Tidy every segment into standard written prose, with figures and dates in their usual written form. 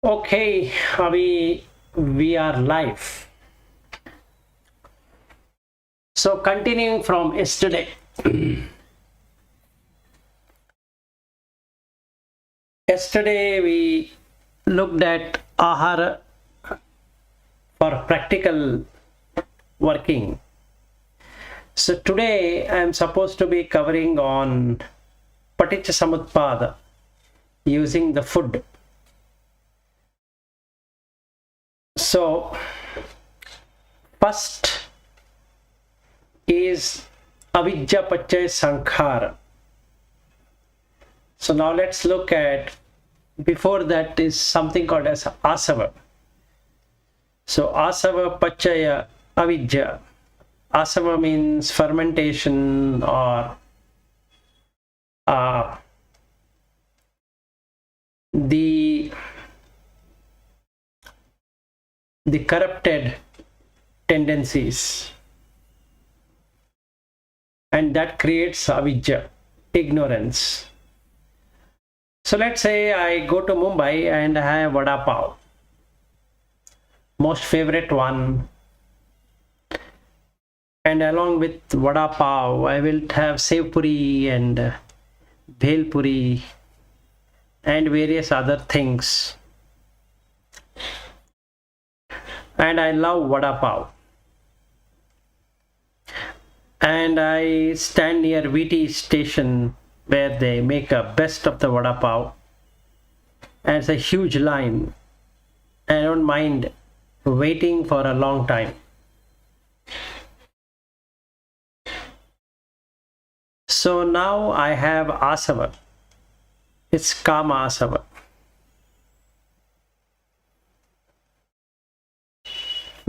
Okay, we are live. So continuing from yesterday. Yesterday we looked at ahara for practical working. So today I am supposed to be covering on Paticcasamutpada, using the food. So first is avidya pachay sankhara. So now let's look at, before that is something called as asava. So asava pachaya avidya. Asava means fermentation or the corrupted tendencies, and that creates avidya, ignorance. So let's say I go to Mumbai and I have vada pav, most favorite one, and along with vada pav I will have sev puri and bhel puri and various other things, and I love vada pav. And I stand near VT station where they make a best of the vada pav, and it's a huge line. I don't mind waiting for a long time. So now I have asava. It's kama asava.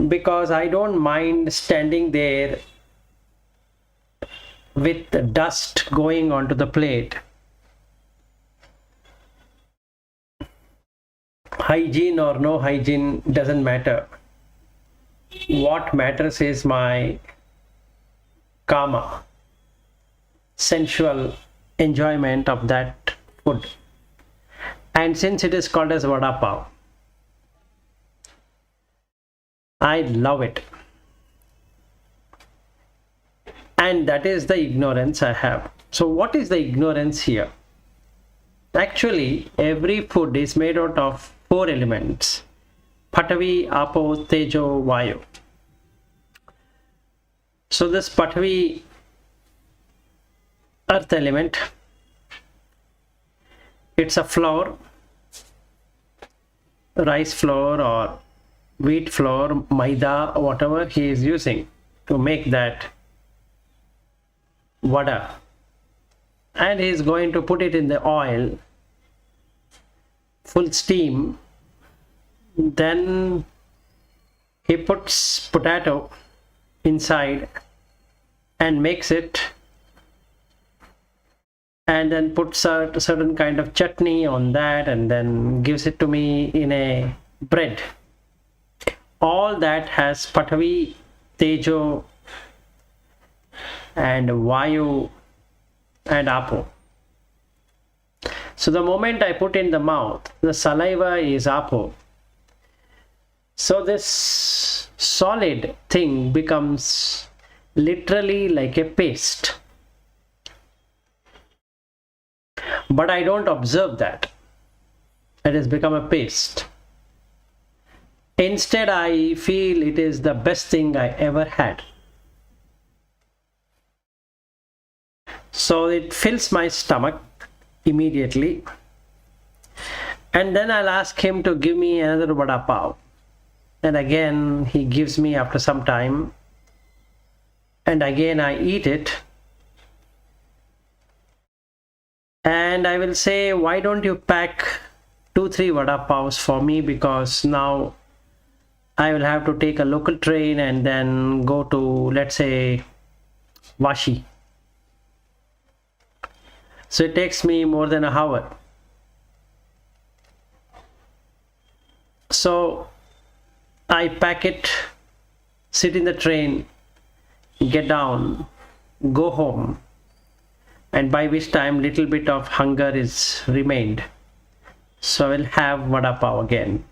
Because I don't mind standing there with the dust going onto the plate. Hygiene or no hygiene doesn't matter. What matters is my kama, sensual enjoyment of that food. And since it is called as vada pav, I love it. And that is the ignorance I have. So what is the ignorance here? Actually, every food is made out of 4 elements: Pathavi, Apo, Tejo, Vayu. So this Pathavi, earth element, it's a flour, rice flour or wheat flour, maida, whatever he is using to make that vada, and he is going to put it in the oil, full steam. Then he puts potato inside and makes it, and then puts a certain kind of chutney on that, and then gives it to me in a bread. All that has Pathavi, Tejo and Vayu and Apo. So the moment I put in the mouth, the saliva is Apo. So this solid thing becomes literally like a paste. But I don't observe that. It has become a paste. Instead, I feel it is the best thing I ever had. So it fills my stomach immediately. And then I'll ask him to give me another vada pav. And again, he gives me after some time. And again, I eat it. And I will say, why don't you pack 2-3 vada pavs for me? Because now I will have to take a local train and then go to, let's say, Vashi. So it takes me more than an hour. So I pack it, sit in the train, get down, go home, and by which time little bit of hunger is remained. So I will have vada pav again.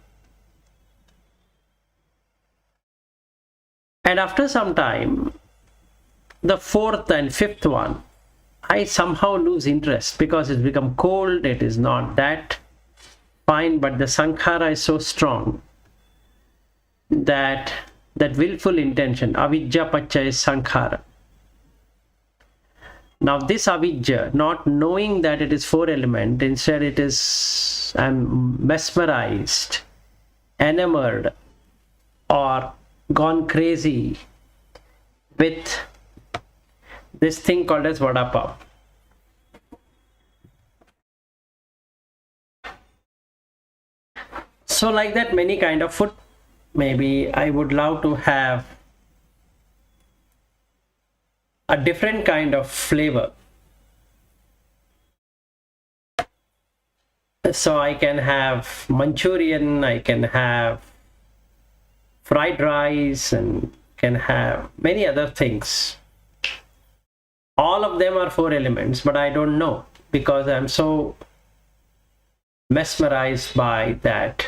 And after some time, the fourth and fifth one, I somehow lose interest because it's become cold. It is not that fine, but the sankhara is so strong that willful intention, avijja pacha, is sankhara. Now this avijja, not knowing that it is four element, instead it is, I'm mesmerized, enamored, or gone crazy with this thing called as vada pav. So like that, many kind of food. Maybe I would love to have a different kind of flavor. So I can have Manchurian, I can have fried rice, and can have many other things. All of them are four elements, but I don't know because I'm so mesmerized by that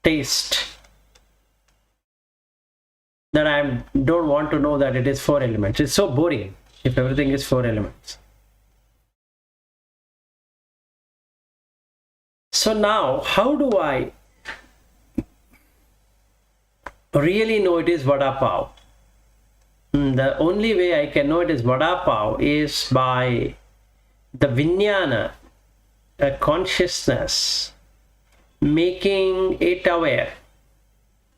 taste that I don't want to know that it is four elements. It's so boring if everything is four elements. So now, how do I really know it is vada pav? The only way I can know it is vada pav is by the vijnana, a consciousness, making it aware.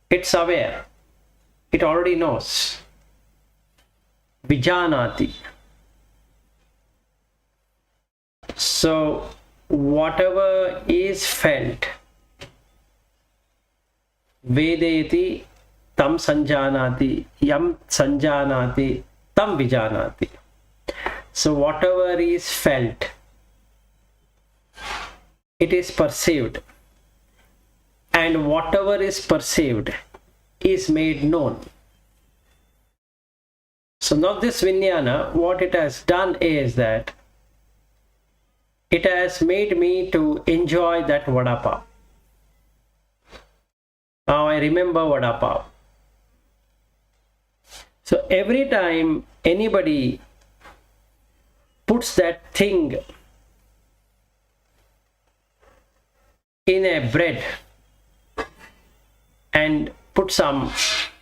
It's aware. It already knows. Vijanati. So whatever is felt, vedeti tam sanjanati, yam sanjanati, tam vijanati. So whatever is felt, it is perceived, and whatever is perceived is made known. So now this vijnana, what it has done is that it has made me to enjoy that vada pav. Now I remember vada pav. So every time anybody puts that thing in a bread and put some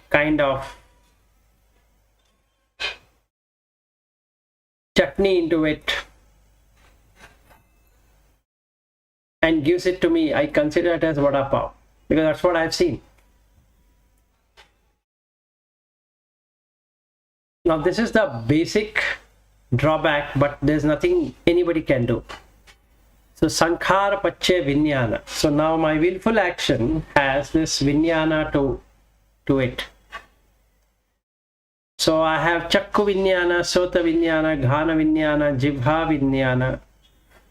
kind of chutney into it and gives it to me, I consider it as vada pav because that's what I've seen. Now this is the basic drawback, but there's nothing anybody can do. So sankhara pache vijnana. So now my willful action has this vijnana to it. So I have chakku vijnana, sota vijnana, ghana vijnana, jibha vijnana,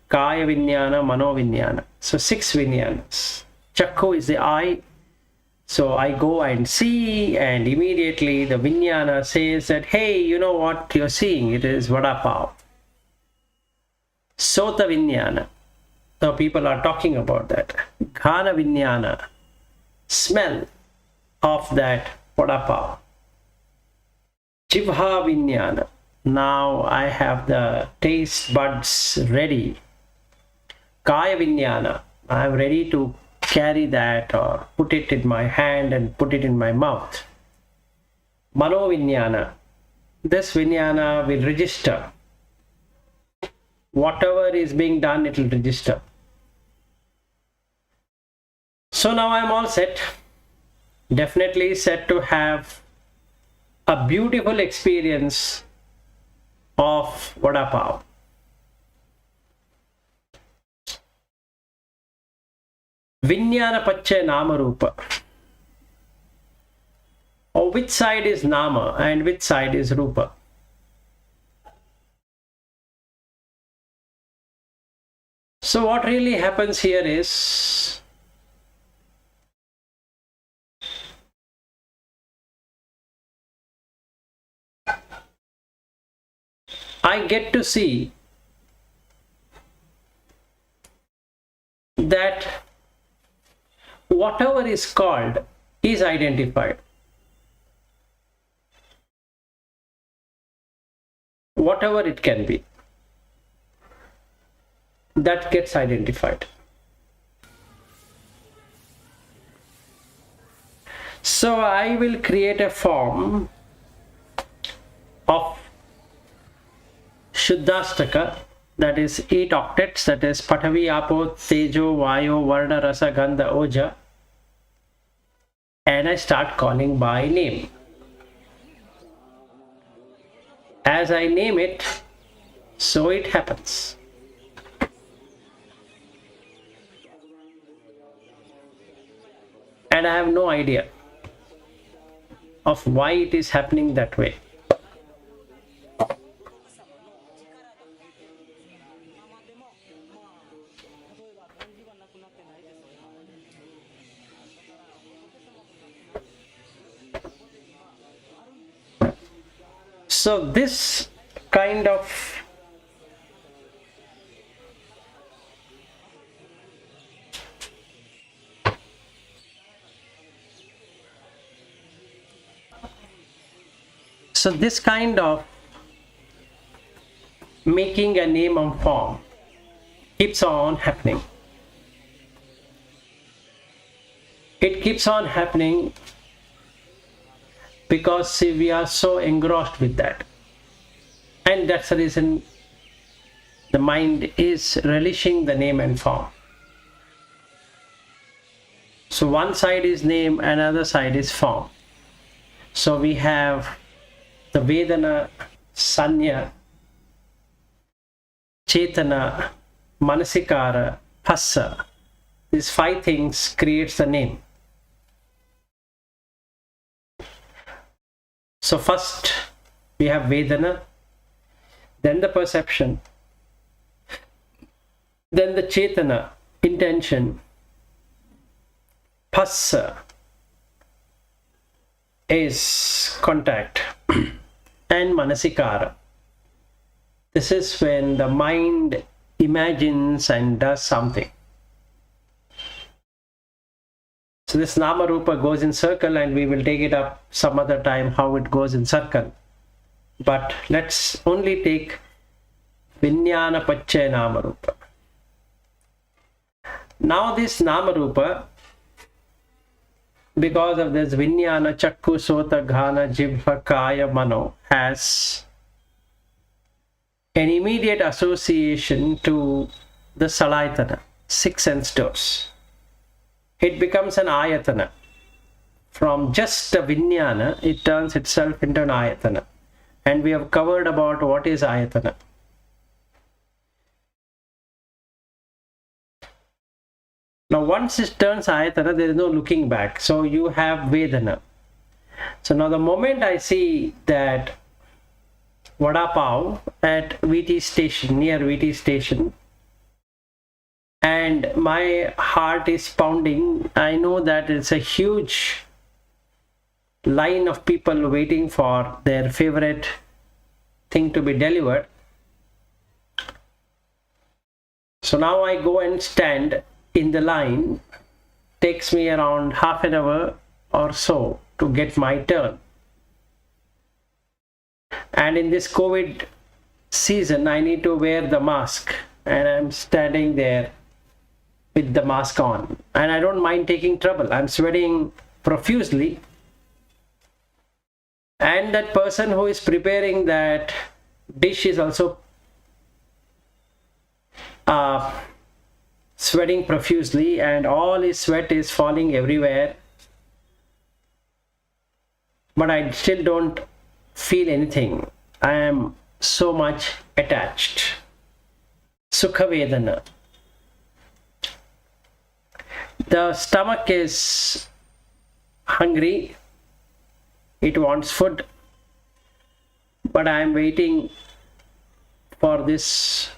kaya vijnana, mano vijnana. So 6 vijnanas. Chakku is the eye. So I go and see, and immediately the vijnana says that, hey, you know what you're seeing? It is vada pav. Sota vijnana. So people are talking about that. Ghana vijnana. Smell of that vada pav. Jibha vijnana. Now I have the taste buds ready. Kaya vijnana. I am ready to carry that or put it in my hand and put it in my mouth. Mano vijnana. This vijnana will register. Whatever is being done, it will register. So now I am all set. Definitely set to have a beautiful experience of vada pav. Vijnana pache nama rupa. Or which side is nama and which side is rupa? So what really happens here is I get to see that whatever is called is identified. Whatever it can be, that gets identified. So I will create a form of Shuddhastaka, that is 8 octets, that is Patavi, Apo, Tejo, Vayo, Varna, Rasa, Gandha, Oja, and I start calling by name. As I name it, so it happens. And I have no idea of why it is happening that way. So this kind of making a name and form keeps on happening. It keeps on happening because, see, we are so engrossed with that, and that's the reason the mind is relishing the name and form. So one side is name, another side is form. So we have the Vedana, Sanya, Chetana, Manasikara, Phassa. These 5 things creates the name. So first we have Vedana, then the perception, then the Chetana, intention, Phassa is contact, and Manasikara. This is when the mind imagines and does something. So this Nama Rupa goes in circle, and we will take it up some other time how it goes in circle. But let's only take Vijnana Pachya Nama Rupa. Now this Nama Rupa, because of this Vijnana, Chakku, Sota, Ghana, Jibha, Kaya, Mano, has an immediate association to the Salayatana, 6 sense doors. It becomes an Ayatana. From just a Vijnana, it turns itself into an Ayatana. And we have covered about what is Ayatana. Now once it turns Ayatana, there is no looking back. So you have Vedana. So now the moment I see that Vada Pav at VT station, near VT station, and my heart is pounding, I know that it's a huge line of people waiting for their favorite thing to be delivered. So now I go and stand in the line. Takes me around half an hour or so to get my turn. And in this COVID season, I need to wear the mask, and I'm standing there with the mask on, and I don't mind taking trouble. I'm sweating profusely, and that person who is preparing that dish is also sweating profusely, and all his sweat is falling everywhere, but I still don't feel anything. I am so much attached. Sukha Vedana. The stomach is hungry, it wants food, but I am waiting for this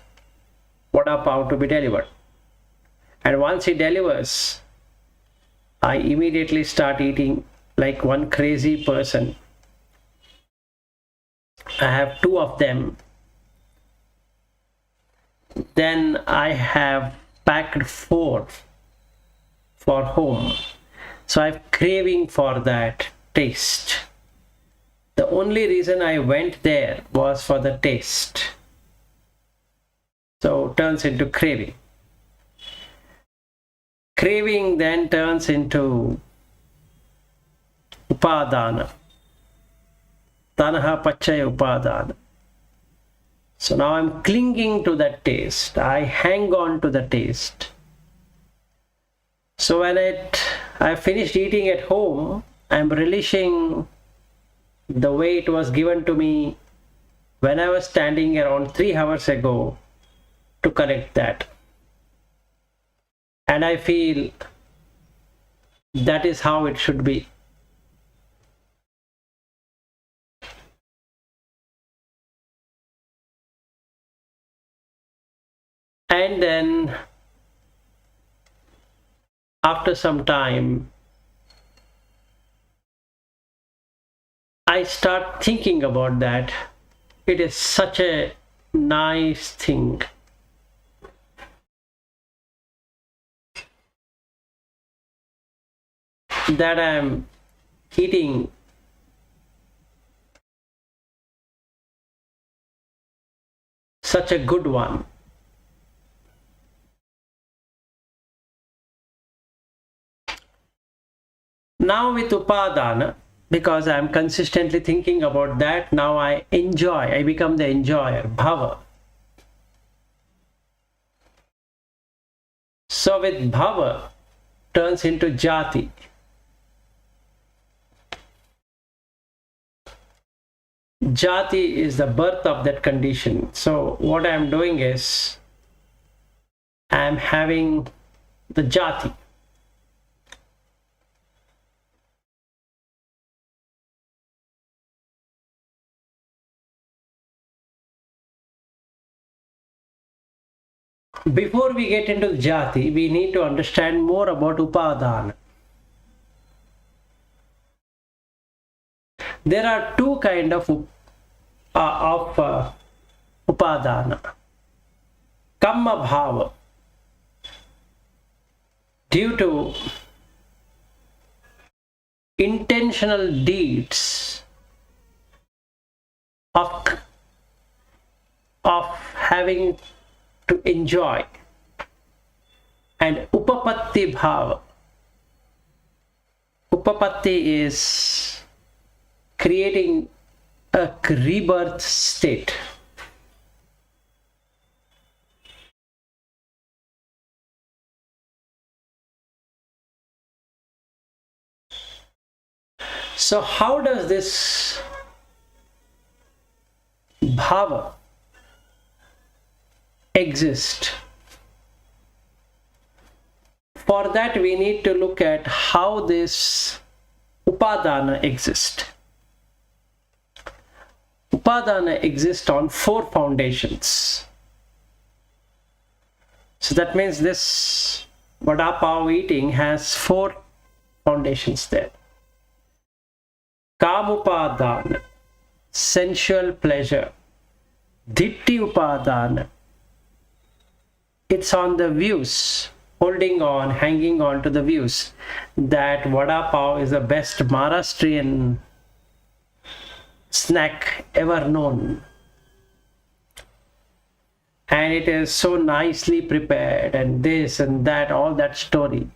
Vada Pav to be delivered. And once he delivers, I immediately start eating like one crazy person. I have 2 of them. Then I have packed 4 for home. So I'm craving for that taste. The only reason I went there was for the taste. So it turns into craving. Craving then turns into upadana. Tanaha pachaya upadana. So now I'm clinging to that taste. I hang on to the taste. So when I finished eating at home, I'm relishing the way it was given to me when I was standing around 3 hours ago to collect that. And I feel that is how it should be. And then after some time, I start thinking about that. It is such a nice thing. That I'm eating such a good one. Now with upadana, because I'm consistently thinking about that, now I become the enjoyer, bhava. So with bhava turns into jati. Jati is the birth of that condition. So what I'm doing is I'm having the jati. Before we get into jati, we need to understand more about upadana. There are two kinds of upadana. Kamma bhava, due to intentional deeds of having to enjoy, and upapatti bhava. Upapatti is creating a rebirth state. So how does this bhava exist? For that we need to look at how this upadana exists. Upadana exists on 4 foundations. So that means this vada pav eating has 4 foundations there. Kamupadana, sensual pleasure. Ditti upadana, it's on the views, holding on, hanging on to the views that vada pav is the best Maharashtrian snack ever known. And it is so nicely prepared, and this and that, all that story.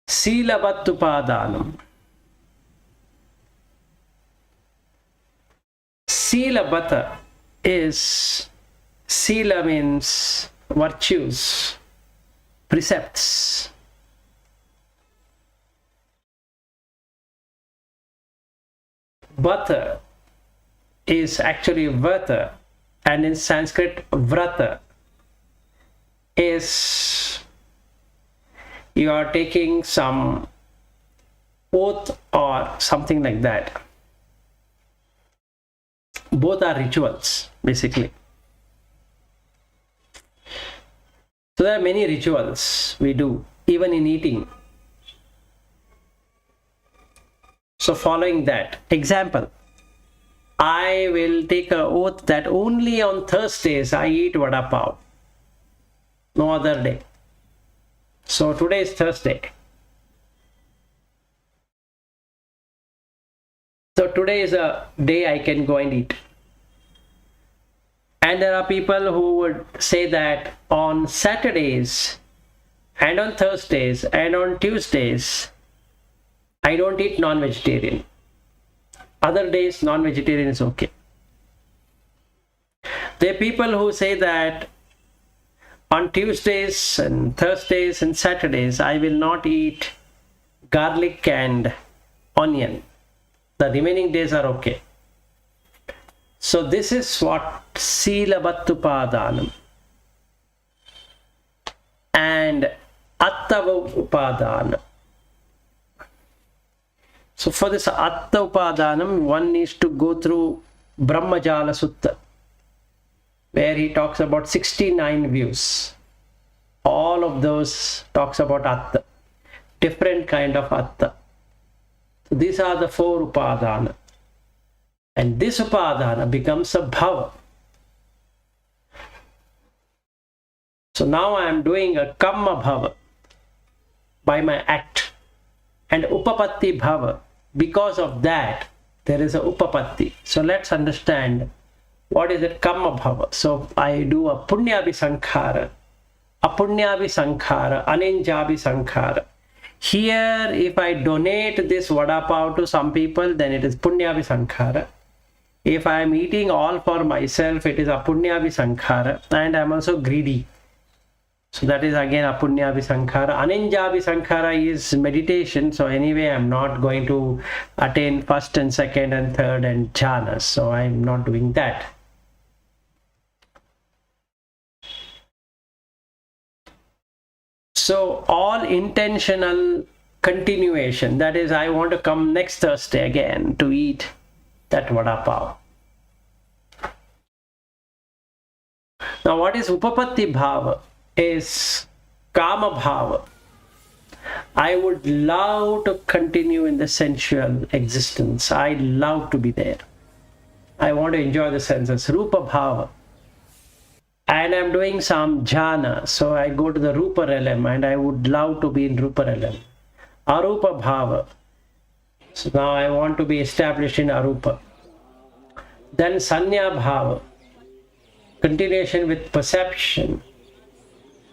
Silavattupadanam. Silabata is, sila means virtues, precepts. Bata is actually vrata, and in Sanskrit vrata is you are taking some oath or something like that. Both are rituals basically. So there are many rituals we do even in eating. So following that, example, I will take an oath that only on Thursdays I eat vada pav. No other day. So today is Thursday. So today is a day I can go and eat. And there are people who would say that on Saturdays and on Thursdays and on Tuesdays, I don't eat non-vegetarian. Other days, non-vegetarian is okay. There are people who say that on Tuesdays and Thursdays and Saturdays, I will not eat garlic and onion. The remaining days are okay. So this is what Silavattupadanam and Attava Upadanam. So for this Atta Upadanam, one needs to go through Brahmajala Sutta, where he talks about 69 views. All of those talks about Atta, different kind of Atta. So these are the 4 Upadana. And this Upadana becomes a Bhava. So now I am doing a Kamma Bhava by my act, and Upapatti Bhava. Because of that, there is a Upapatti. So let's understand what is it Kamma Bhava. So I do a Punyabhi Sankhara, Apunyabhi Sankhara, Aninjabhi Sankhara. Here, if I donate this vada pav to some people, then it is Punyabhi Sankhara. If I am eating all for myself, it is Apunyabhi Sankhara, and I am also greedy. So that is again Apunyabhi Sankhara. Aninjabhi Sankhara is meditation. So anyway, I am not going to attain first and second and third and jhanas. So I am not doing that. So all intentional continuation, that is, I want to come next Thursday again to eat that vada pav. Now what is Upapatti Bhava? Is Kama Bhava. I would love to continue in the sensual existence. I love to be there. I want to enjoy the senses. Rupa Bhava. And I'm doing some jhana. So I go to the Rupa realm and I would love to be in Rupa realm. Arupa Bhava. So now I want to be established in Arupa. Then Sanya Bhava. Continuation with perception.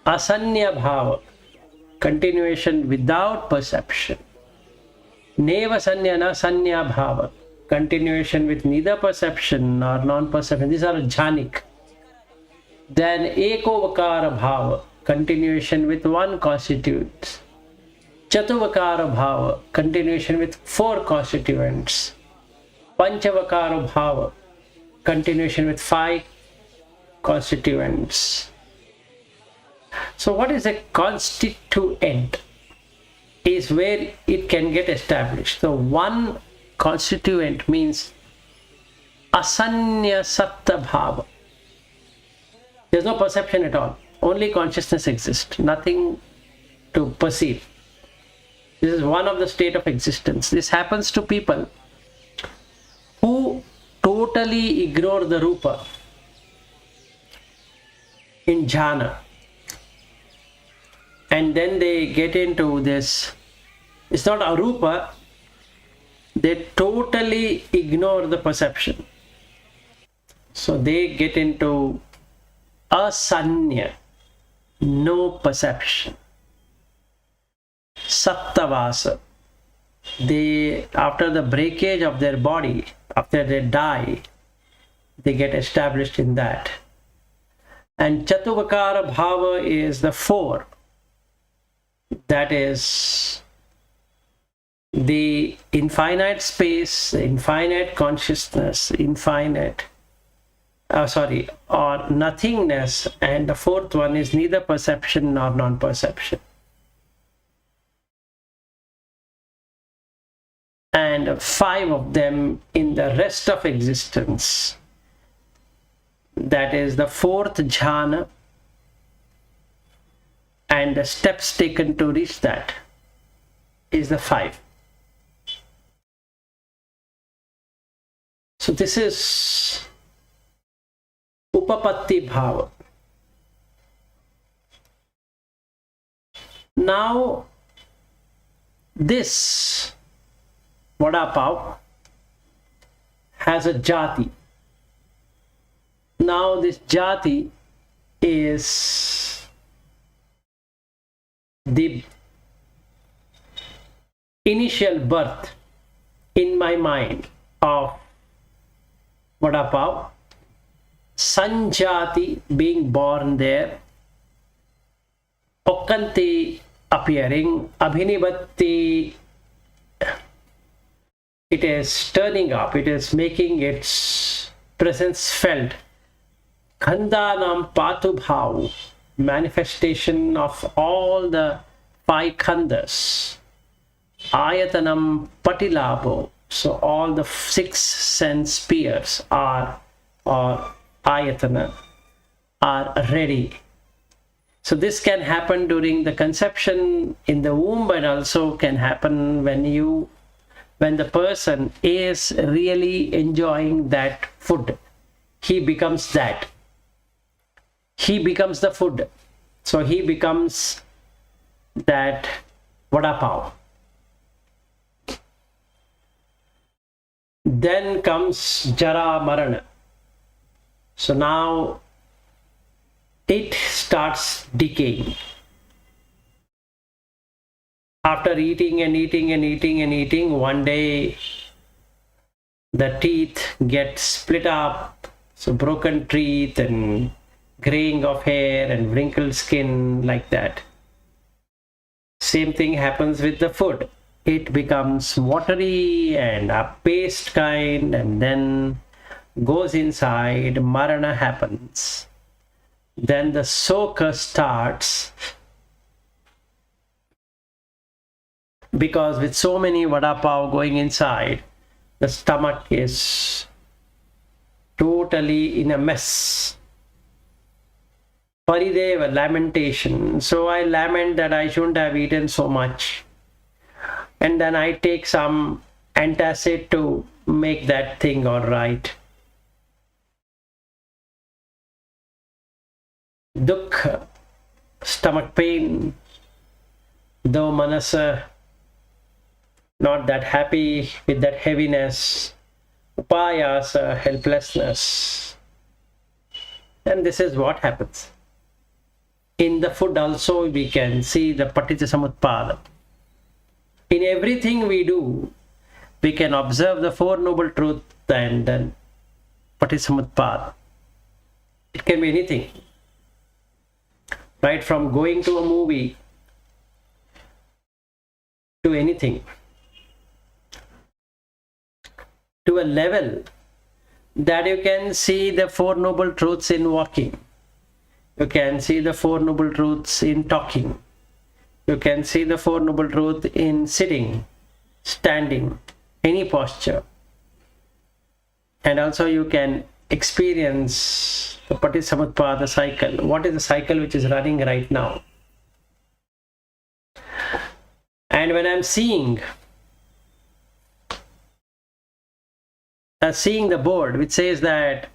Asanya Bhava, continuation without perception. Neva Sanya na Sanya Bhava, continuation with neither perception nor non-perception. These are jhanic. Then Ekovakara Bhava, continuation with one constituent. Chatuvakara Bhava, continuation with 4 constituents. Panchavakara Bhava, continuation with 5 constituents. So what is a constituent? Is where it can get established. So one constituent means asanya satta bhava. There's no perception at all. Only consciousness exists. Nothing to perceive. This is one of the state of existence. This happens to people who totally ignore the rupa in jhana. And then they get into this, it's not arupa, they totally ignore the perception. So they get into asanya, no perception. Sattavasa, they, after the breakage of their body, after they die, they get established in that. And Chatuvakara Bhava is the 4. That is the infinite space, the infinite consciousness, or nothingness, and the 4th one is neither perception nor non-perception. And 5 of them in the rest of existence. That is the 4th jhana, and the steps taken to reach that is the 5. So this is Upapatti Bhava. Now, this Vada Pav has a jati. Now this jati is the initial birth in my mind of Vada Pav, Sanjati being born there, Okkanti appearing, Abhinivatti, it is turning up, it is making its presence felt. Khandanam Patubhav, manifestation of all the 5 khandas. Ayatanam Patilabho, so all the 6 sense spheres are, or ayatana, are ready. So this can happen during the conception in the womb, and also can happen when the person is really enjoying that food. He becomes that. He becomes the food. So he becomes that Vada Pav. Then comes Jara Marana. So now it starts decaying. After eating and eating and eating and eating, one day the teeth get split up. So broken teeth and graying of hair and wrinkled skin, like that. Same thing happens with the food. It becomes watery and a paste kind, and then goes inside, Marana happens. Then the soka starts, because with so many Vada Pav going inside, the stomach is totally in a mess. Parideva, lamentation. So I lament that I shouldn't have eaten so much. And then I take some antacid to make that thing all right. Dukkha, stomach pain, though manasa not that happy with that heaviness, upayasa, helplessness. And this is what happens. In the food also we can see the Paticcasamutpada. In everything we do, we can observe the Four Noble Truths and then Paticcasamutpada. It can be anything. Right from going to a movie to anything. To a level that you can see the Four Noble Truths in walking. You can see the Four Noble Truths in talking. You can see the Four Noble Truths in sitting, standing, any posture. And also you can experience the Paticcasamutpada cycle. What is the cycle which is running right now? And when I'm seeing the board which says that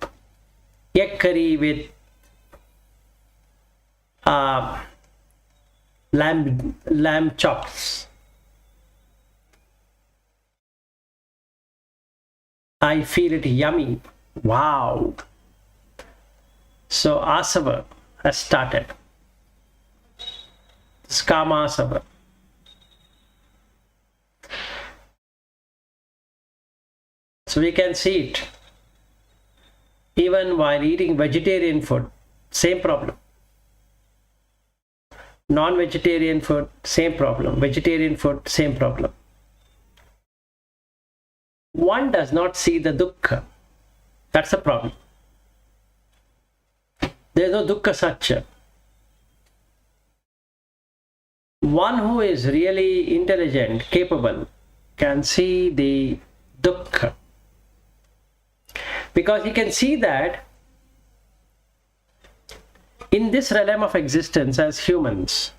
egg curry with lamb chops, I feel it yummy. Wow. So asava has started. Skama asava. So we can see it. Even while eating vegetarian food, same problem. Non-vegetarian food, same problem. Vegetarian food, same problem. One does not see the dukkha. That's the problem. There is no dukkha satya. One who is really intelligent, capable, can see the dukkha. Because he can see that in this realm of existence as humans,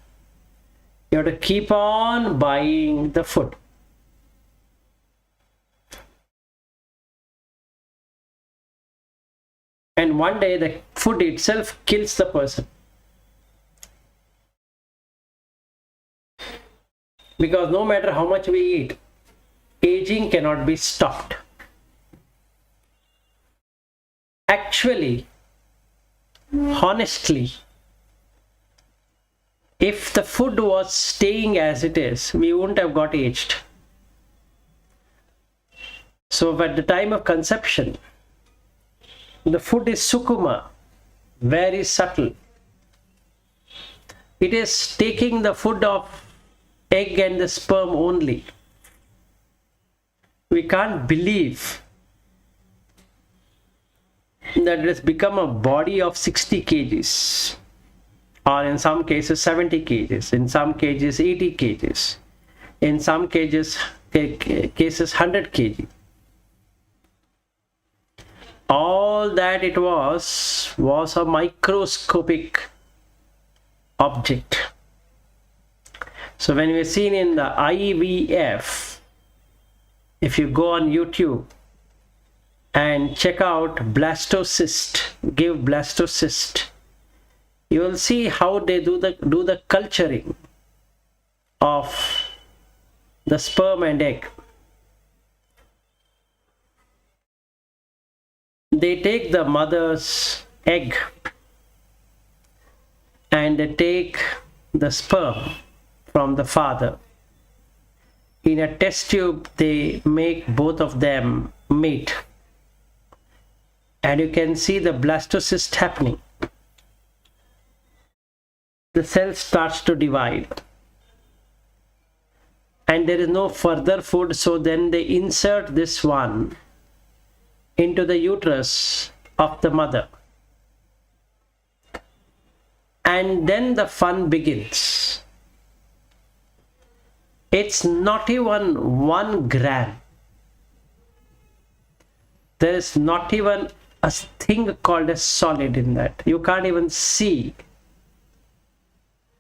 you have to keep on buying the food. and one day the food itself kills the person. Because no matter how much we eat, aging cannot be stopped. Actually, honestly, if the food was staying as it is, we wouldn't have got aged. So at the time of conception, the food is sukuma, very subtle. It is taking the food of egg and the sperm only. We can't believe that it has become a body of 60 kgs, or in some cases 70 kgs, in some cases 80 kgs, in some cases 100 kg. All that it was a microscopic object. So when we're seen in the IVF, if you go on YouTube and check out blastocyst, give blastocyst, you will see how they do the culturing of the sperm and egg. They take the mother's egg and they take the sperm from the father. In a test tube, they make both of them meet. And you can see the blastocyst happening. The cell starts to divide. And there is no further food, so then they insert this one into the uterus of the mother. And then the fun begins. It's not even 1 gram. There is not even a thing called a solid in that. You can't even see.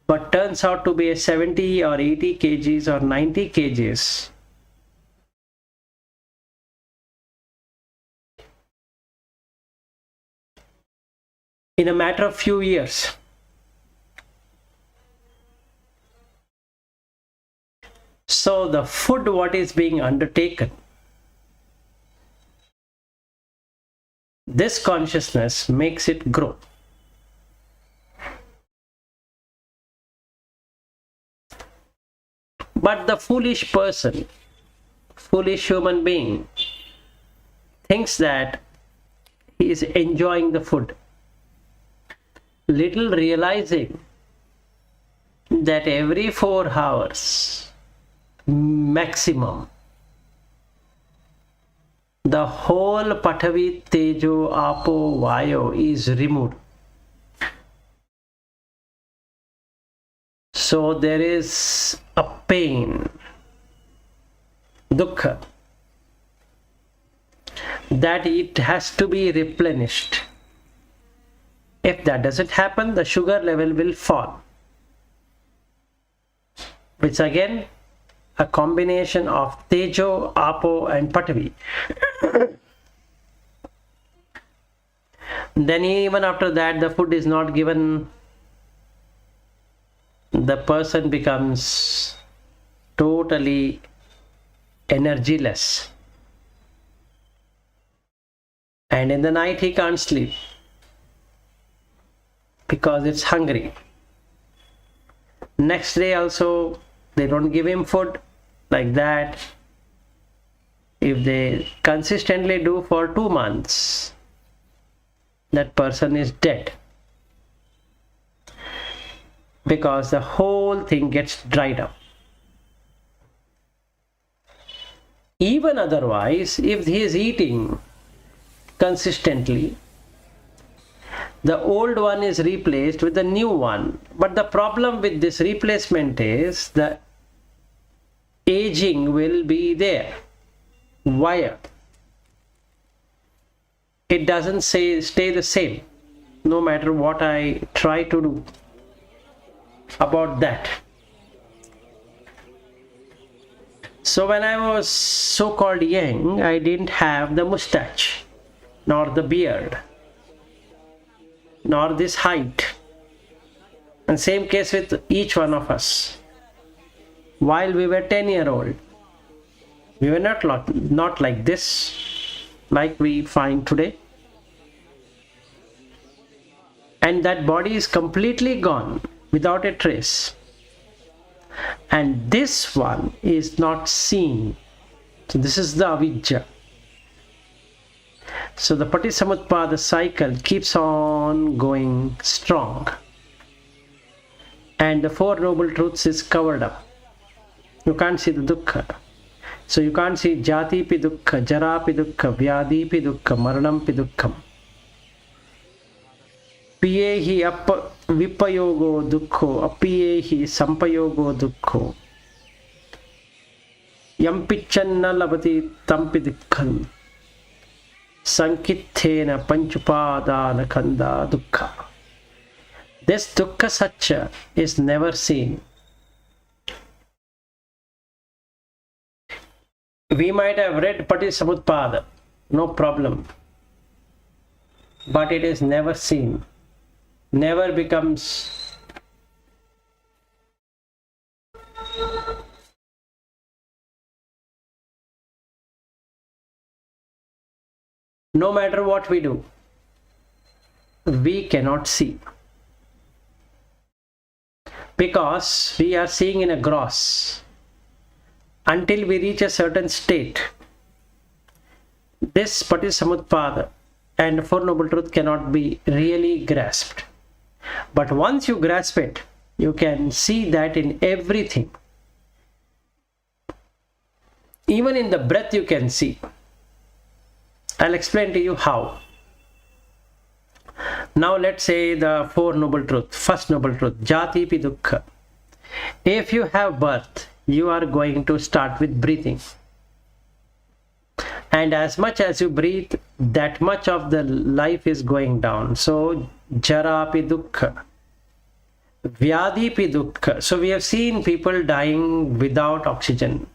But turns out to be a 70 or 80 kgs or 90 kgs. In a matter of few years. So the food what is being undertaken, this consciousness makes it grow. But the foolish person, foolish human being, thinks that he is enjoying the food, little realizing that every 4 hours maximum, the whole Pathavi, Tejo, Apo, Vayo is removed. So there is a pain, dukkha, that it has to be replenished. If that doesn't happen, the sugar level will fall, which again a combination of Tejo, Apo and Pathavi. Then even after that the food is not given, the person becomes totally energyless. And in the night he can't sleep because it's hungry. Next day also they don't give him food like that. If they consistently do for 2 months, that person is dead. Because the whole thing gets dried up. Even otherwise, if he is eating consistently, the old one is replaced with the new one. But the problem with this replacement is the aging will be there. Why? It doesn't stay the same, no matter what I try to do about that. So when I was so-called young, I didn't have the mustache nor the beard. nor this height. And same case with each one of us. While we were 10-year-old, we were not like this, like we find today. And that body is completely gone without a trace. And this one is not seen. So this is the avidya. So the Paticcasamutpada cycle keeps on going strong. And the Four Noble Truths is covered up. You can't see the dukkha. So you can't see jati pi dukkha, jara pi dukkha, vyadi pi dukkha, maranam pi dukkham. Piyehi vipayogo dukkho, apiyehi sampayogo dukkho. Yampichanna labati tampi dukkhan. Sankithena panchupadana kanda dukkha. This dukkha satya is never seen. We might have read Paticcasamutpada, no problem. But it is never seen. Never becomes no matter what we do, we cannot see. Because we are seeing in a gross. Until we reach a certain state, this Paticcasamutpada and Four Noble Truth cannot be really grasped. But once you grasp it, you can see that in everything. Even in the breath you can see. I'll explain to you how. Now let's say the Four Noble Truth. First Noble Truth, jati pi dukkha. If you have birth, you are going to start with breathing. And as much as you breathe, that much of the life is going down. So, jara pi dukkha, vyadi pi dukkha. So we have seen people dying without oxygen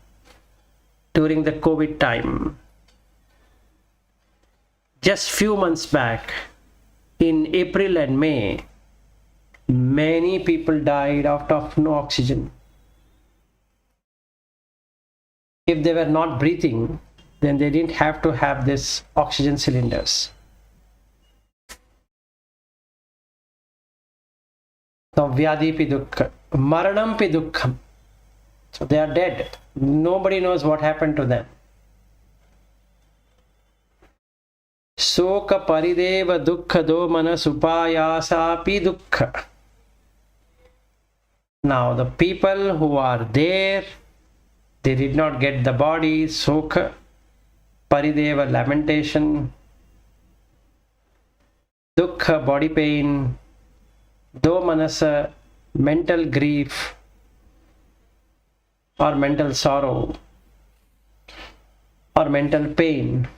during the COVID time. Just few months back, in April and May, many people died out of no oxygen. If they were not breathing, then they didn't have to have this oxygen cylinders. So vyadi pi dukkha, maranam pi dukkham. So they are dead. Nobody knows what happened to them. Soka parideva dukkha domana supayasa pi dukkha. Now the people who are there, they did not get the body, soka, parideva, lamentation, dukkha, body pain, domanasa, mental grief or mental sorrow or mental pain,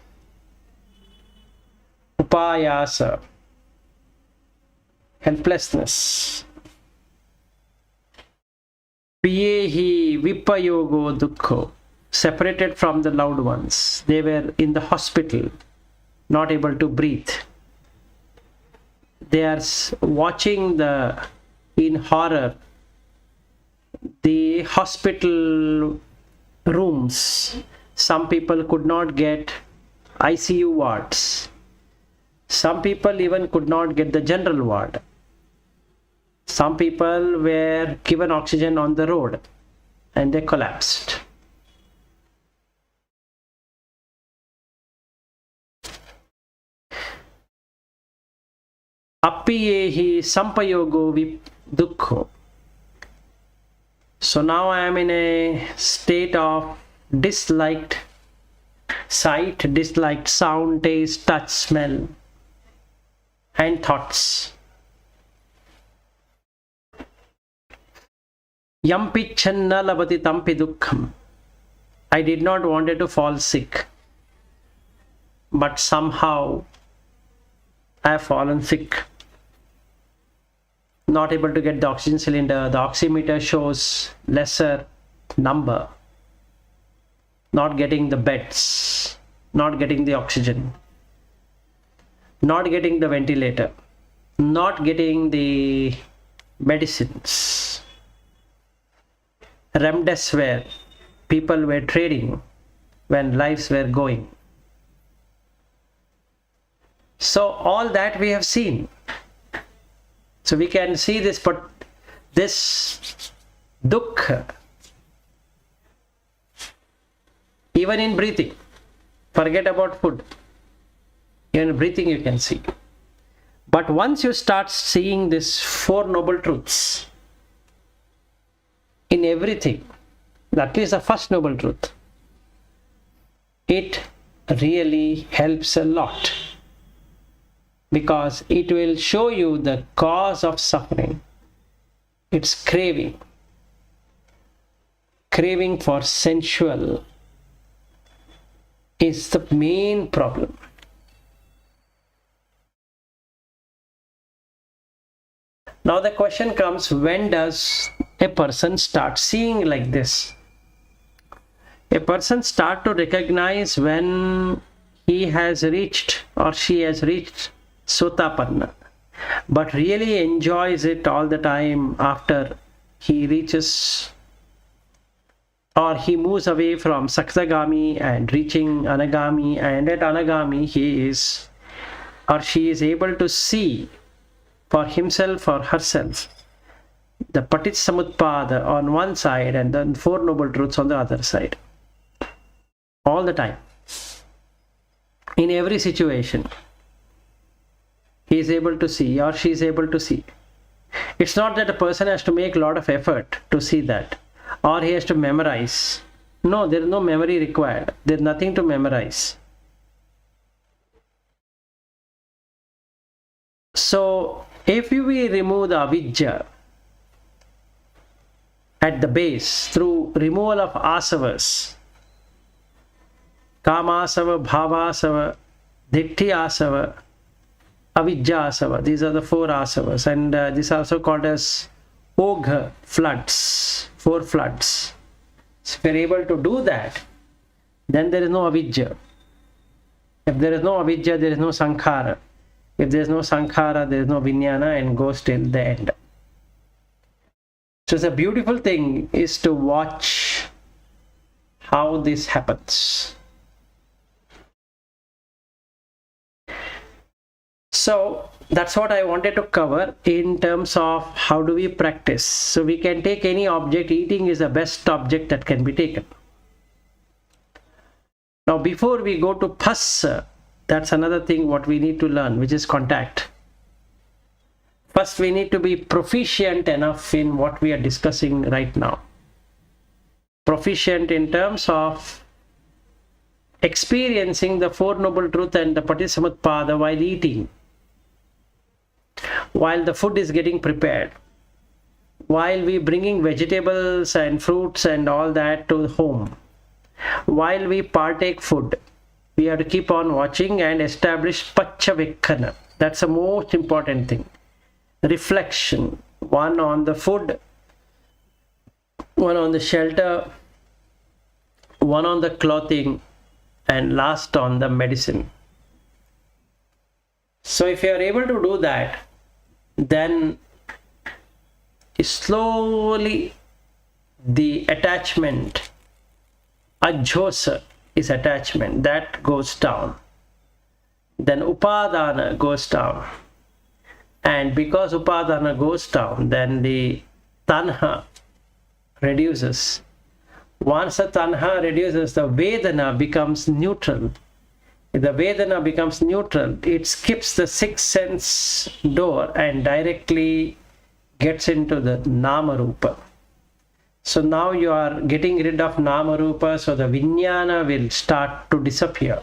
upayasa, helplessness, piyehi vipayogo dukkho, separated from the loved ones. They were in the hospital, not able to breathe. They are watching in horror the hospital rooms. Some people could not get ICU wards. Some people even could not get the general ward. Some people were given oxygen on the road and they collapsed. Appiyehi sampayogo dukkho. So now I am in a state of disliked sight, disliked sound, taste, touch, smell, and thoughts. Yampichanna labati tampi dukkham. I did not wanted to fall sick, but somehow I have fallen sick. Not able to get the oxygen cylinder. The oximeter shows lesser number. Not getting the beds. Not getting the oxygen. Not getting the ventilator. not getting the medicines, remdesivir, people were trading when lives were going. So all that we have seen. So we can see this, but this dukkha, even in breathing, forget about food, even breathing you can see. But once you start seeing these Four Noble Truths in everything, at least the first noble truth, it really helps a lot, because it will show you the cause of suffering. It's craving for sensual is the main problem. Now the question comes, when does a person start seeing like this? A person start to recognize when he has reached or she has reached Sotapanna, but really enjoys it all the time after he reaches or he moves away from Sakadagami and reaching Anagami, and at Anagami he is or she is able to see for himself or herself the Paticcasamutpada on one side and then Four Noble Truths on the other side. All the time. In every situation, he is able to see or she is able to see. It's not that a person has to make a lot of effort to see that, or he has to memorize. No, there is no memory required. There is nothing to memorize. So, if we remove the avidya at the base through removal of asavas, kamasava, bhavasava, ditthiyasava, avidya-asava, these are the four asavas, and this is also called as ogha, floods, four floods. So if we are able to do that, then there is no avidya. If there is no avidya, there is no sankhara. If there is no sankhara, there is no vijnana, and goes till the end. So it's a beautiful thing is to watch how this happens. So that's what I wanted to cover in terms of how do we practice. So we can take any object. Eating is the best object that can be taken. Now before we go to phassa, that's another thing what we need to learn, which is contact. First, we need to be proficient enough in what we are discussing right now. Proficient in terms of experiencing the Four Noble Truths and the Paticcasamutpada while eating, while the food is getting prepared, while we bringing vegetables and fruits and all that to home, while we partake food. We have to keep on watching and establish paccavekkhana. That's the most important thing. Reflection. One on the food, one on the shelter, one on the clothing, and last on the medicine. So if you are able to do that, then slowly the attachment, ajjosa, is attachment, that goes down. Then upadana goes down. And because upadana goes down, then the tanha reduces. Once the tanha reduces, the vedana becomes neutral. If the vedana becomes neutral, it skips the sixth sense door and directly gets into the nama rupa. So now you are getting rid of nama rupa, so the vijnana will start to disappear.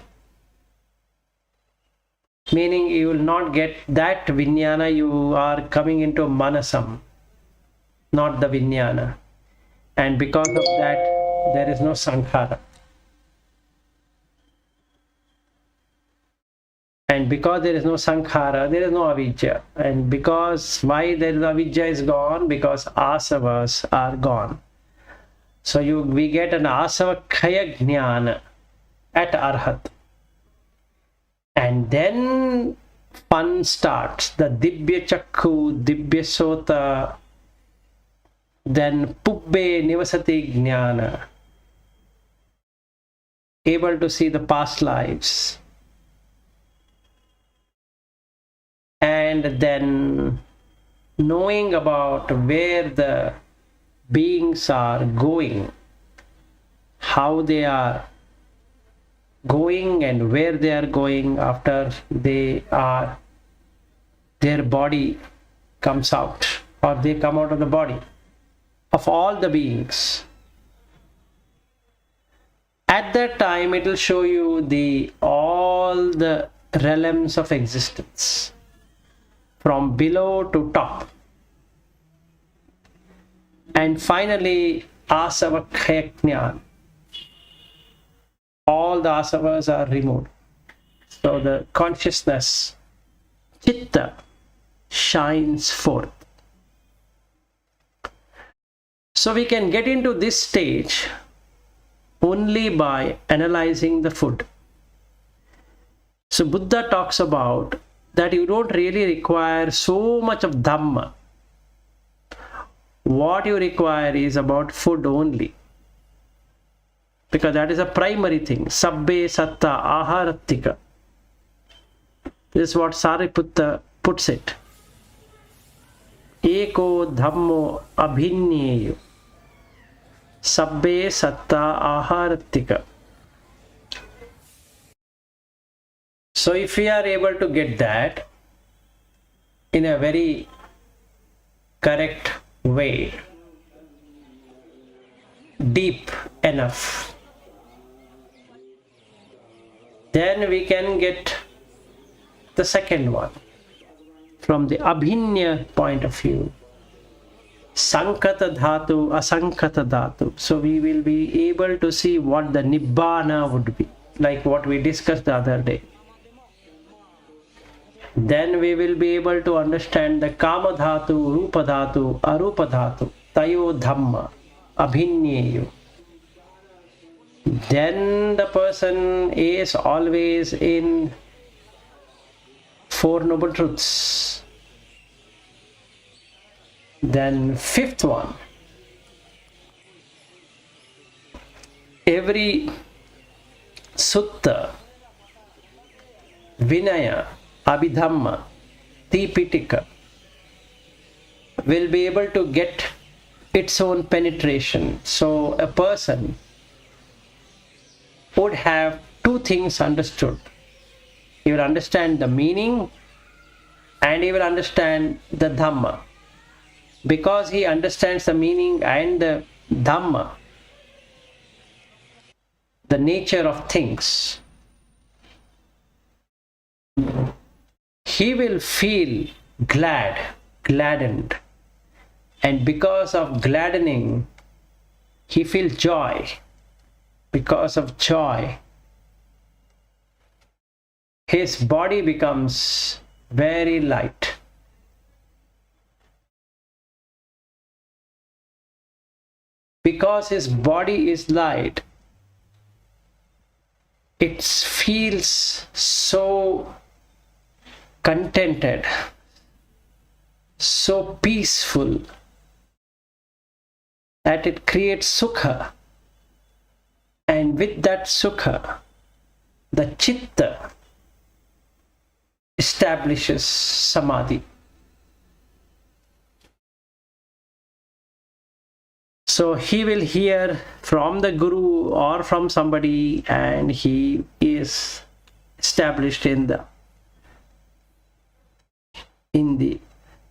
Meaning you will not get that vijnana, you are coming into manasam, not the vijnana. And because of that, there is no sankhara. And because there is no sankhara, there is no avidya. And because why there is avidya is gone? Because asavas are gone. So we get an asavakhaya jnana at arhat. And then fun starts. The Dibya Chakku, Dibya Sota, then Pubbe Nivasati Jnana, able to see the past lives, and then knowing about where the beings are going, how they are going and where they are going after their body comes out, or they come out of the body of all the beings. At that time it will show you all the realms of existence from below to top, and finally asava khyajnan, all the asavas are removed, so the consciousness chitta shines forth. So we can get into this stage only by analyzing the food. So Buddha talks about that you don't really require so much of Dhamma. What you require is about food only, because that is a primary thing. Sabbe satta aharattika. This is what Sariputta puts it. Eko dhammo abhinneyo. Sabbe satta aharattika. So if we are able to get that in a very correct way, deep enough, then we can get the second one from the abhinya point of view. Sankata dhatu, asankata dhatu. So we will be able to see what the nibbana would be, like what we discussed the other day. Then we will be able to understand the kama dhatu, rupa dhatu, arupa dhatu, tayo dhamma, abhinyeyo. Then the person is always in Four Noble Truths. Then fifth one, every sutta, vinaya, abhidhamma, tipitaka will be able to get its own penetration. So a person would have two things understood. He will understand the meaning and he will understand the Dhamma. Because he understands the meaning and the Dhamma, the nature of things, he will feel gladdened, and because of gladdening he feels joy. Because of joy his body becomes very light. Because his body is light, it feels so contented, so peaceful, that it creates sukha. And with that sukha, the chitta establishes samadhi. So he will hear from the guru or from somebody, and he is established in the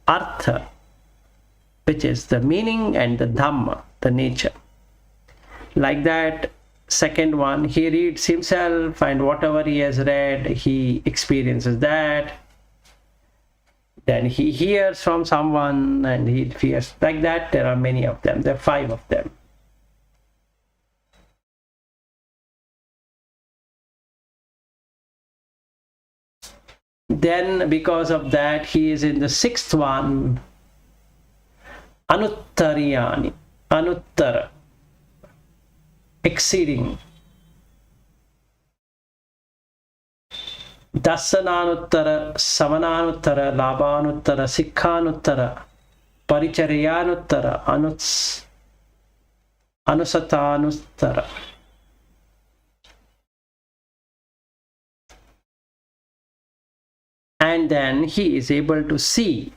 artha, which is the meaning, and the Dhamma, the nature. Like that, second one, he reads himself, and whatever he has read, he experiences that. Then he hears from someone and he hears. Like that, there are many of them. There are 5 of them. Then because of that, he is in the 6th one, Anuttariyani, Anuttara, exceeding. Dasananuttara, Samananuttara, Labhanuttara, Sikhanuttara, Paricharayanuttara, Anusatanuttara. And then he is able to see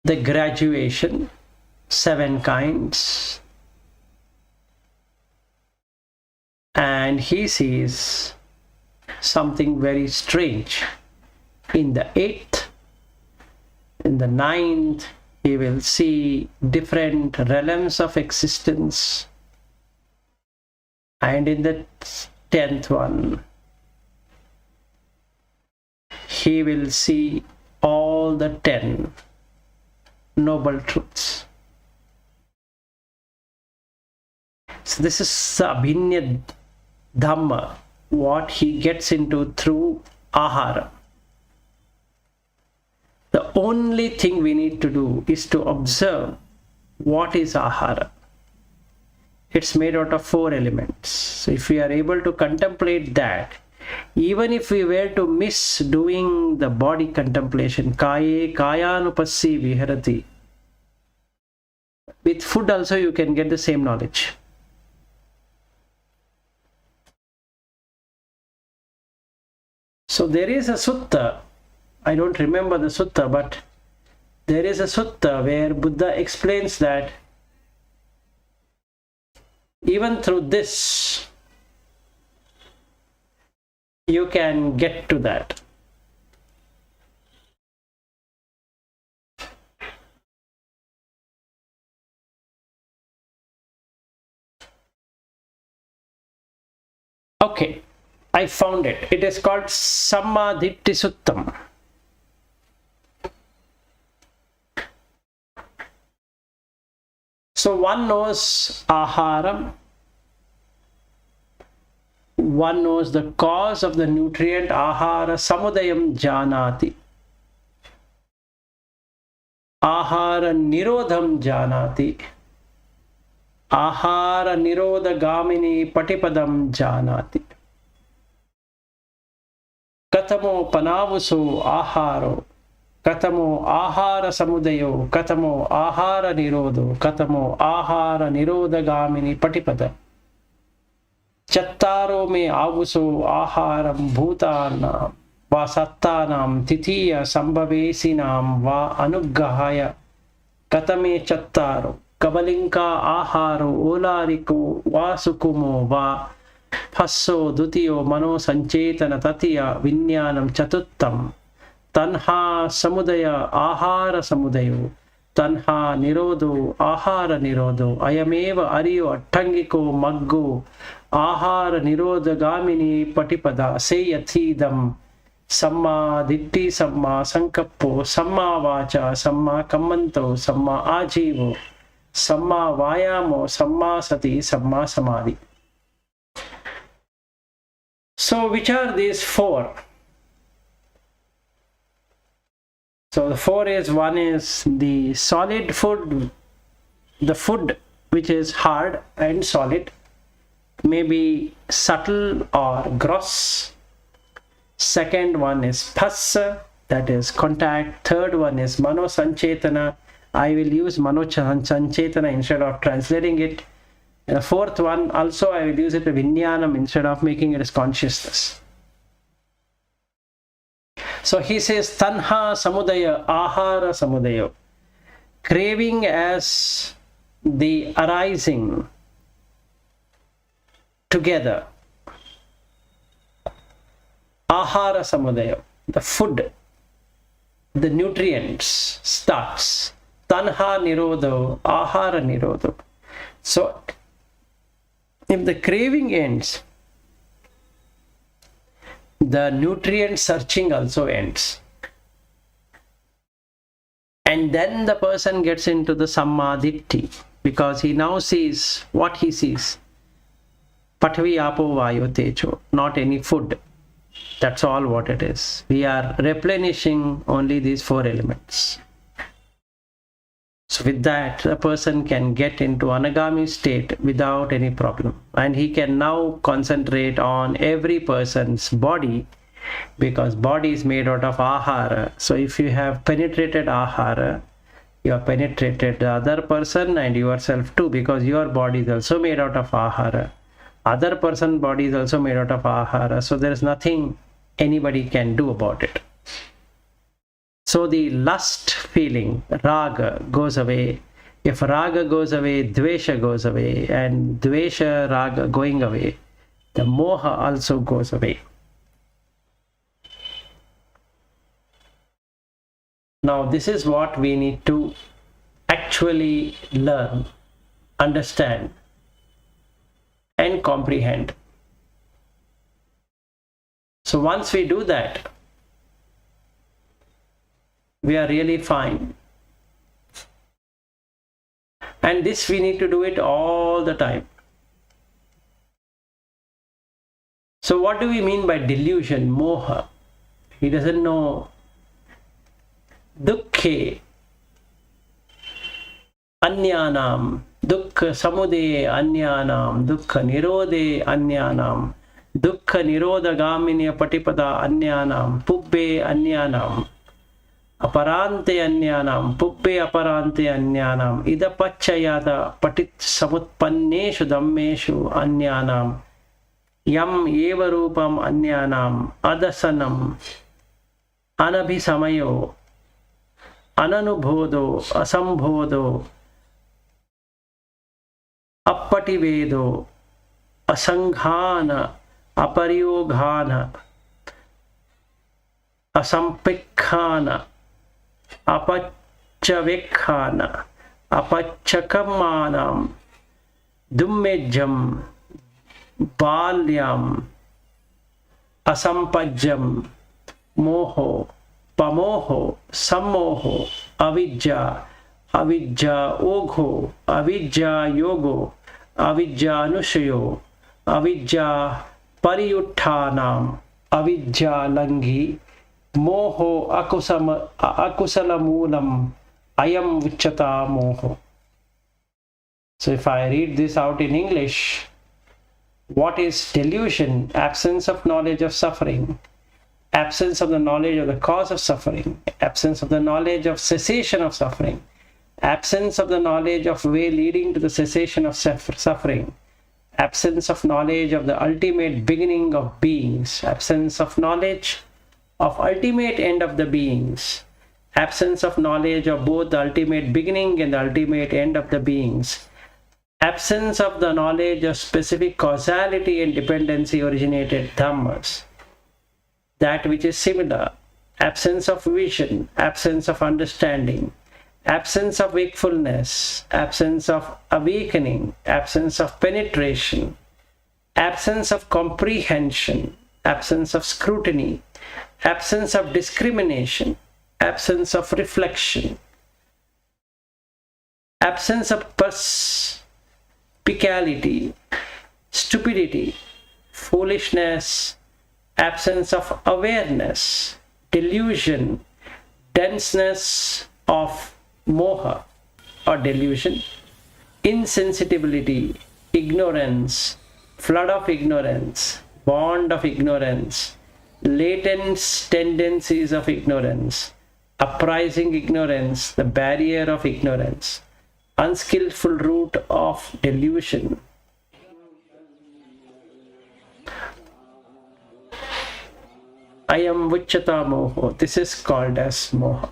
the graduation, 7 kinds, and he sees something very strange. In the 8th, in the 9th, he will see different realms of existence, and in the 10th one, he will see all the 10 noble truths. So this is Abhinya Dhamma, what he gets into through ahara. The only thing we need to do is to observe what is ahara. It's made out of 4 elements. So if we are able to contemplate that, even if we were to miss doing the body contemplation, kaye kayanupassi viharati, with food also you can get the same knowledge. So there is a sutta, I don't remember the sutta, but there is a sutta where Buddha explains that even through this you can get to that. Okay, I found it. It is called Sammaditthi Suttam. So one knows aharam, one knows the cause of the nutrient, ahara samudayam janati, ahara nirodham janati, ahara nirodha gamini patipadam janati, katamo panavuso aharo, katamo ahara samudayo, katamo ahara nirodho, katamo ahara nirodha gamini patipada, chattaro me avuso aharam bhutanam va sattanam titiya sambhavesinam va anuggahaya, katame chattaro kabalinka aharo olariko va sukumo va phasso dutiyo mano sanchetana tatiya vinyanam chatuttam tanha samudaya ahara samudayo tanha nirodho ahara nirodho ayameva ariyo attangiko maggo ahara nirodha gamini patipada seyathidam samma ditti samma sankappo samma vacha samma kammanto samma ajivo samma vayamo samma sati samma samadhi. So which are these 4? So the 4 is, one is the solid food, the food which is hard and solid, maybe subtle or gross. Second one is phassa, that is contact. Third one is mano sanchetana. I will use mano sanchetana instead of translating it. And the fourth one also I will use it as vinyanam instead of making it as consciousness. So he says tanha samudaya ahara samudayo, craving as the arising together, ahara samudaya, the food, the nutrients starts, tanha nirodho ahara nirodho. So if the craving ends, the nutrient searching also ends, and then the person gets into the sammaditthi, because he now sees what he sees, Pathvi apo vayu tejo, not any food. That's all what it is. We are replenishing only these 4 elements. So with that, a person can get into anagami state without any problem. And he can now concentrate on every person's body, because body is made out of ahara. So if you have penetrated ahara, you have penetrated the other person and yourself too, because your body is also made out of ahara. Other person's body is also made out of ahara. So there is nothing anybody can do about it. So the lust feeling, raga, goes away. If raga goes away, dvesha goes away. And dvesha, raga going away, the moha also goes away. Now this is what we need to actually learn, understand, and comprehend. So once we do that, we are really fine. And this we need to do it all the time. So what do we mean by delusion, moha? He doesn't know. Dukkhe anyanam, dukkha samudaye anyanam, dukkha nirodhe anyanam, dukkha nirodhagamini patipada anyanam, pubbe anyanam, aparante anyanam, pubbe aparante anyanam, idapachayata paticcasamutpanneshu dhammeshu anyanam, yam eva rupam anyanam, adasanam, anabhisamayo, ananubodho, asambodho, appativedo, asanghana, aparyoghana, asampikhana, apachavekhana, apachakamanam, dummejam, balyam, asampajam, moho, pamoho, sammoho, avidya, avidya ogho, avidya yogo, avidya anushayo, avidya pariyutthanam, avidya langhi, moho akusala moolam, ayam vichata moho. So if I read this out in English, what is delusion? Absence of knowledge of suffering. Absence of the knowledge of the cause of suffering, absence of the knowledge of cessation of suffering, absence of the knowledge of way leading to the cessation of suffering, absence of knowledge of the ultimate beginning of beings, absence of knowledge of ultimate end of the beings, absence of knowledge of both the ultimate beginning and the ultimate end of the beings, absence of the knowledge of specific causality and dependency originated dhammas, that which is similar, absence of vision, absence of understanding, absence of wakefulness, absence of awakening, absence of penetration, absence of comprehension, absence of scrutiny, absence of discrimination, absence of reflection, absence of perspicality, stupidity, foolishness, absence of awareness, delusion, denseness of moha or delusion, insensitivity, ignorance, flood of ignorance, bond of ignorance, latent tendencies of ignorance, uprising ignorance, the barrier of ignorance, unskillful root of delusion. Ayam vichata moho. This is called as moha.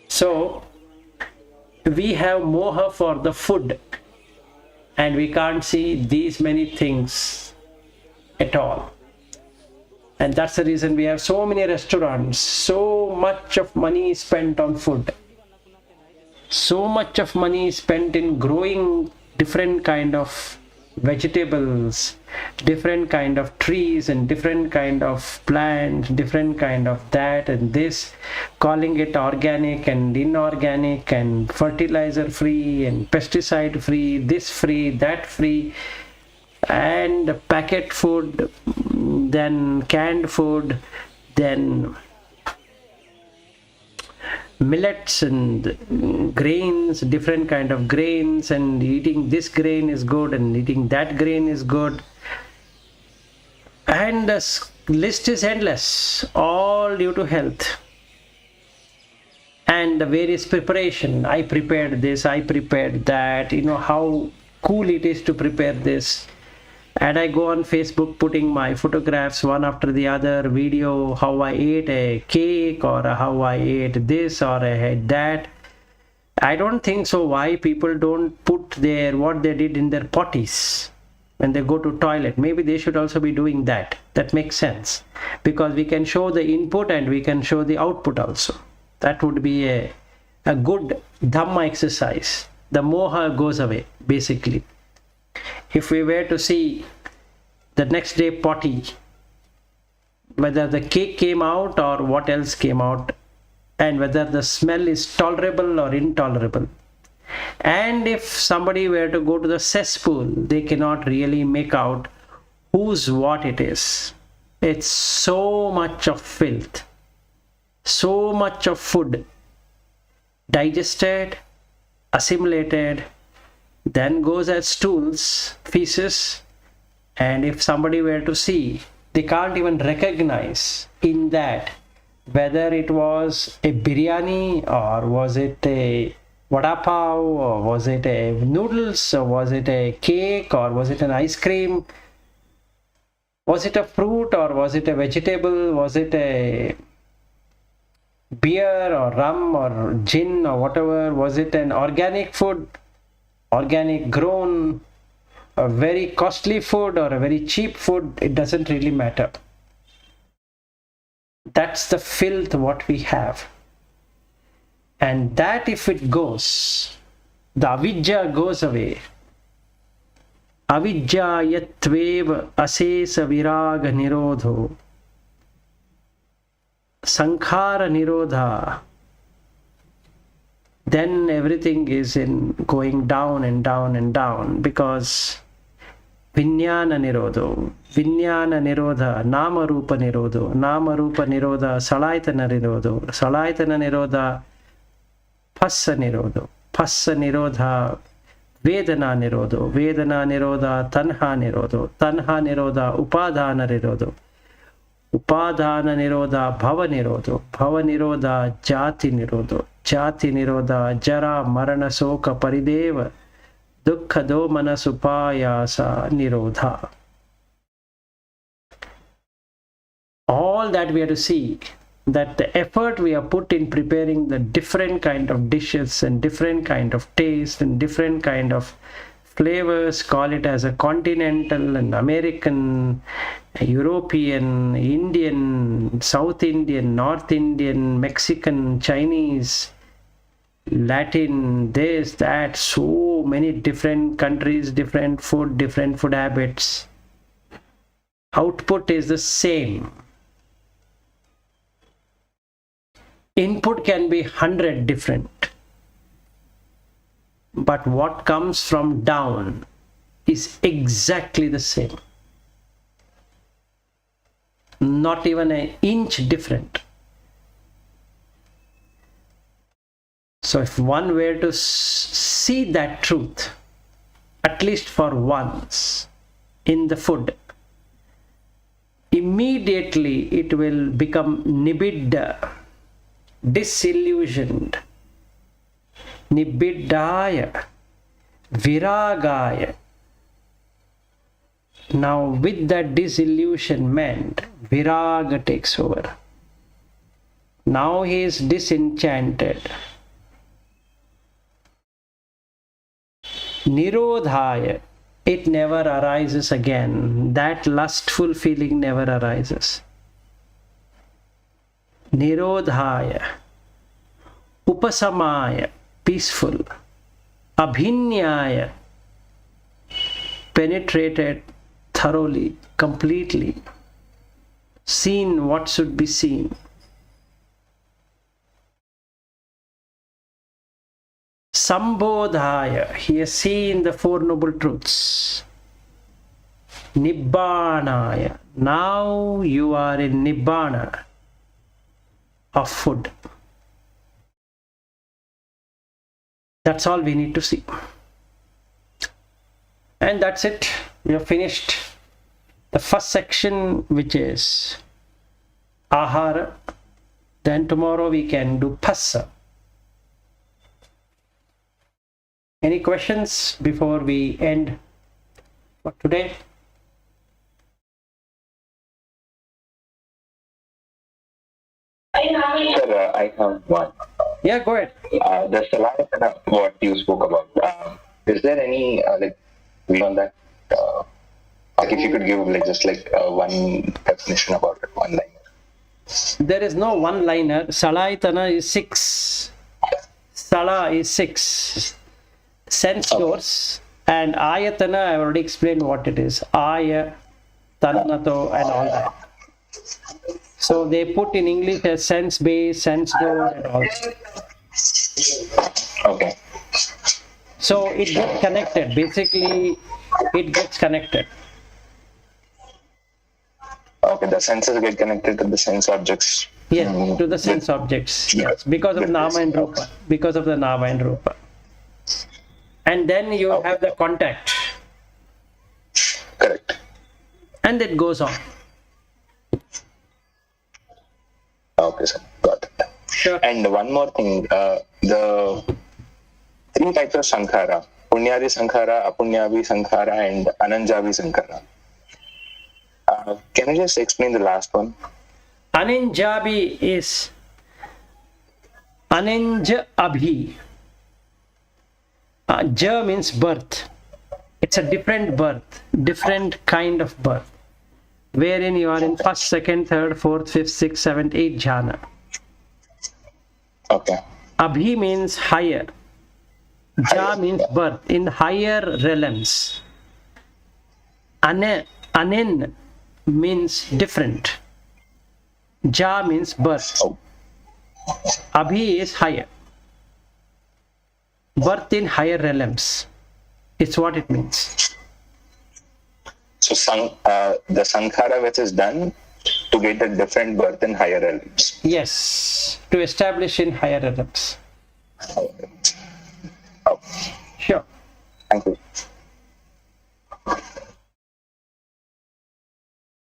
So we have moha for the food, and we can't see these many things at all. And that's the reason we have so many restaurants, so much of money spent on food, so much of money spent in growing different kind of vegetables, different kind of trees and different kind of plants, different kind of that and this, calling it organic and inorganic and fertilizer free and pesticide free, this free, that free, and packet food, then canned food, then millets and grains, different kind of grains, and eating this grain is good and eating that grain is good. And the list is endless, all due to health. And the various preparation. I prepared this, I prepared that, how cool it is to prepare this. And I go on Facebook putting my photographs one after the other, video how I ate a cake or how I ate this or I had that. I don't think so why people don't put what they did in their potties when they go to toilet. Maybe they should also be doing that. That makes sense, because we can show the input and we can show the output also. That would be a good Dhamma exercise. The moha goes away, basically. If we were to see the next day potty, whether the cake came out or what else came out, and whether the smell is tolerable or intolerable. And if somebody were to go to the cesspool, they cannot really make out whose what it is. It's so much of filth, so much of food, digested, assimilated, then goes as stools, feces, and if somebody were to see, they can't even recognize in that whether it was a biryani or was it a vada pav or was it a noodles or was it a cake or was it an ice cream, was it a fruit or was it a vegetable, was it a beer or rum or gin or whatever, was it an organic food, organic grown, a very costly food or a very cheap food, it doesn't really matter. That's the filth what we have. And that if it goes, the avidya goes away. Avidya yatvev asesa viraga nirodho sankhara nirodha. Then everything is in going down and down and down, because Vinyana nirodha, nama rupa nirodha, salaitana nirodha, phassa nirodha, vedana nirodha, tanha nirodha, upadhana nirodha, bhava nirodha, jati nirodha, jara marana soka parideva, dukkha domana supayasa nirodha. All that we have to see, that the effort we have put in preparing the different kind of dishes and different kind of taste and different kind of flavors, call it as a continental and American, European, Indian, South Indian, North Indian, Mexican, Chinese, Latin, this, that, so many different countries, different food habits. Output is the same. Input can be 100 different. But what comes from down is exactly the same. Not even an inch different. So if one were to see that truth, at least for once, in the food, immediately it will become nibbida, disillusioned, nibbidaya, viragaya. Now with that disillusionment, viraga takes over. Now he is disenchanted. Nirodhaya, it never arises again. That lustful feeling never arises. Nirodhaya, upasamaya, peaceful. Abhinyaya, penetrated thoroughly, completely. Seen what should be seen. Sambodhaya, he has seen the Four Noble Truths. Nibbanaya, now you are in Nibbana of food. That's all we need to see. And that's it. We have finished the first section, which is ahara. Then tomorrow we can do phassa. Any questions before we end for today? Sir, I have one. Yeah, go ahead. The salayatana, what you spoke about. Is there any view on that? If you could give just one definition about it, one line. There is no one-liner. Salayatana is 6. Sala is 6. Sense doors. And ayatana, I already explained what it is. Aya, tannato, and all that. So they put in English as sense base, sense door, and all that. Okay. So it gets connected. Basically, it gets connected. Okay, the senses get connected to the sense objects. Yes, to the sense objects. Yes, because of Nama and Rupa. Because of the Nama and Rupa. And then you have the contact. Correct. And it goes on. Okay, sir. Got it. Sure. And one more thing. The 3 types of sankhara. Punyadi sankhara, apunyavi sankhara, and ananjavi sankhara. Can you just explain the last one? Ananjabi is Ananja Abhi. Ja means birth. It's a different birth, different kind of birth, wherein you are in first, second, third, fourth, fifth, sixth, seventh, eighth jhana. Okay. Abhi means higher. Ja means birth in higher realms. Anen means different. Ja means birth. Abhi is higher. Birth in higher realms. It's what it means. So the sankhara which is done to get a different birth in higher realms. Yes, to establish in higher realms. Oh, Sure. thank you.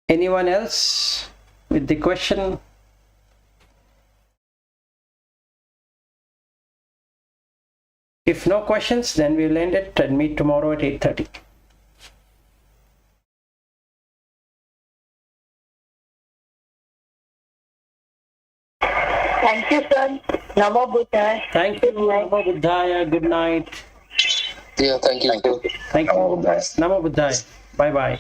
Anyone else with the question? If no questions, then we'll end it and meet tomorrow at 8:30. Thank you, sir. Namo Buddhaya. Thank you. Namo Buddhaya. Good night. Yeah, thank you. Thank you. Namo Buddhaya. Namo Buddhaya. Bye bye.